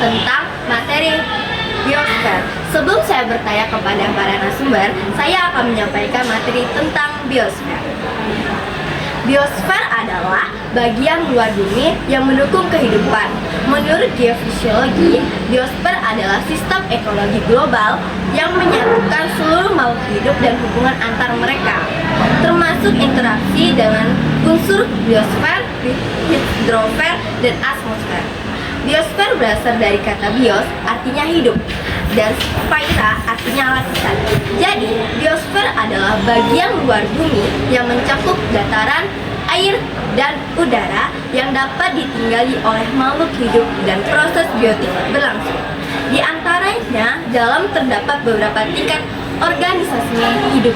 tentang materi biosfer. Sebelum saya bertanya kepada para narasumber, saya akan menyampaikan materi tentang biosfer. Biosfer adalah bagian luar bumi yang mendukung kehidupan. Menurut geofisiologi, biosfer adalah sistem ekologi global yang menyatukan seluruh makhluk hidup dan hubungan antar mereka, termasuk interaksi dengan unsur biosfer, hidrosfer, dan atmosfer. Biosfer berasal dari kata bios, artinya hidup, dan sfera artinya lapisan. Jadi, biosfer adalah bagian luar bumi yang mencakup dataran, air, dan udara yang dapat ditinggali oleh makhluk hidup dan proses biotik berlangsung. Di antaranya, dalam terdapat beberapa tingkat organisasi hidup.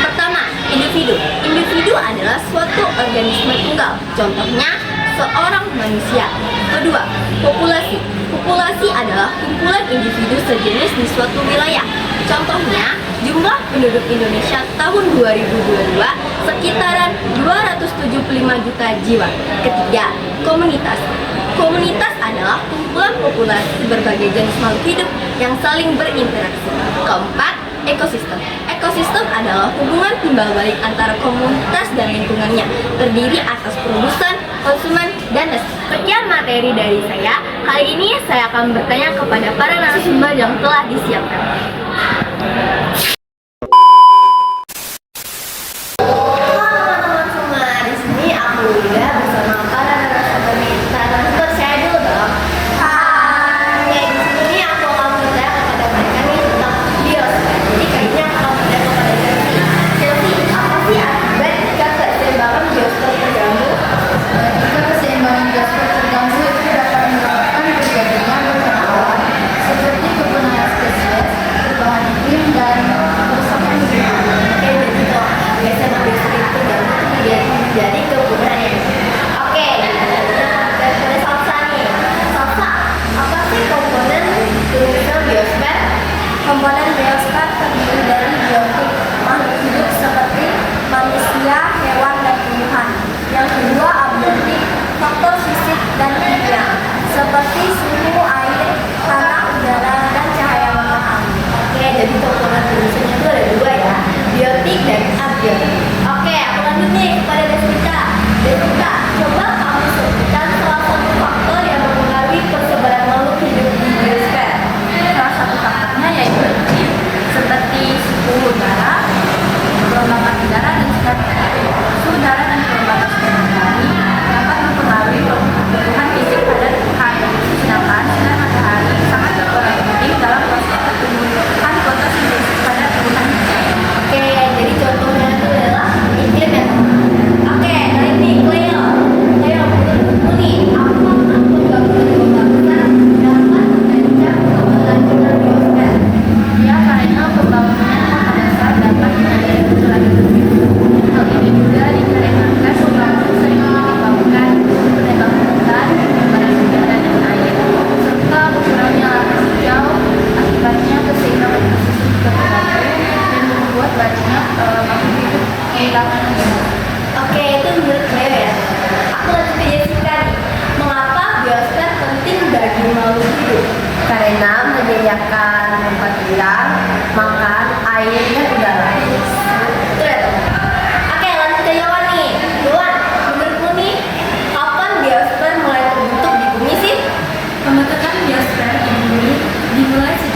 Pertama, individu. Individu adalah suatu organisme tunggal, contohnya seorang manusia. Kedua, populasi. Populasi adalah kumpulan individu sejenis di suatu wilayah. Contohnya, jumlah penduduk Indonesia tahun 2022 sekitaran 275 juta jiwa. Ketiga, komunitas. Komunitas adalah kumpulan populasi berbagai jenis makhluk hidup yang saling berinteraksi. Keempat, ekosistem. Ekosistem adalah hubungan timbal balik antara komunitas dan lingkungannya, terdiri atas produsen, konsumen, dan sekian materi dari saya. Kali ini saya akan bertanya kepada para narasumber yang telah disiapkan. Komponen biosfer terdiri dari biotik makhluk hidup seperti manusia, hewan, dan tumbuhan. Yang kedua, abiotik, faktor fisik dan kimia seperti suhu, air, tanah, udara, dan cahaya matahari. Oke, jadi komponen tulisannya itu ada dua ya, biotik dan abiotik. Oke, aku lanjut nih kepada Deswita. Deswita, coba kamu sebutkan salah satu faktor yang mempengaruhi persebaran makhluk hidup di biosfer. Salah satu faktornya yaitu iklim, seperti suhu udara, kelembapan udara, dan sinar matahari. Suhu udara dan kelembapan sinar matahari dapat mempengaruhi pertumbuhan fisik pada tumbuhan, sedangkan sinar matahari sangat berperan penting dalam proses pertumbuhan fotosintesis pada tumbuhan. Oke, jadi contohnya itu adalah iklim ya. Oke, dari ini Cleo. Cleo, menurutmu nih, apakah pembangunan dapat merancang keberlanjutan biosfer? Ya, karena pembangunan kota besar dapat menjadi keberlanjutan hidup. Hal ini juga dikarenakan pembangunan sering menyebabkan penebangan hutan, perubahan udara dan air, serta berkurangnya lahan hijau, akibatnya keseimbangan ekosistem terganggu dan membuat banyak makhluk hidup kehilangan habitat. Oke, itu menurut Cleo ya. Aku lanjut ke Jessica nih. Mengapa biosfer penting bagi makhluk hidup? Karena menyediakan tempat tinggal, makan, air, dan udara. Betul ya, teman? Oke, lanjut ke Yowan nih. Yowan, menurutmu nih, kapan biosfer mulai terbentuk di bumi sih? Pembentukan biosfer di bumi dimulai sejak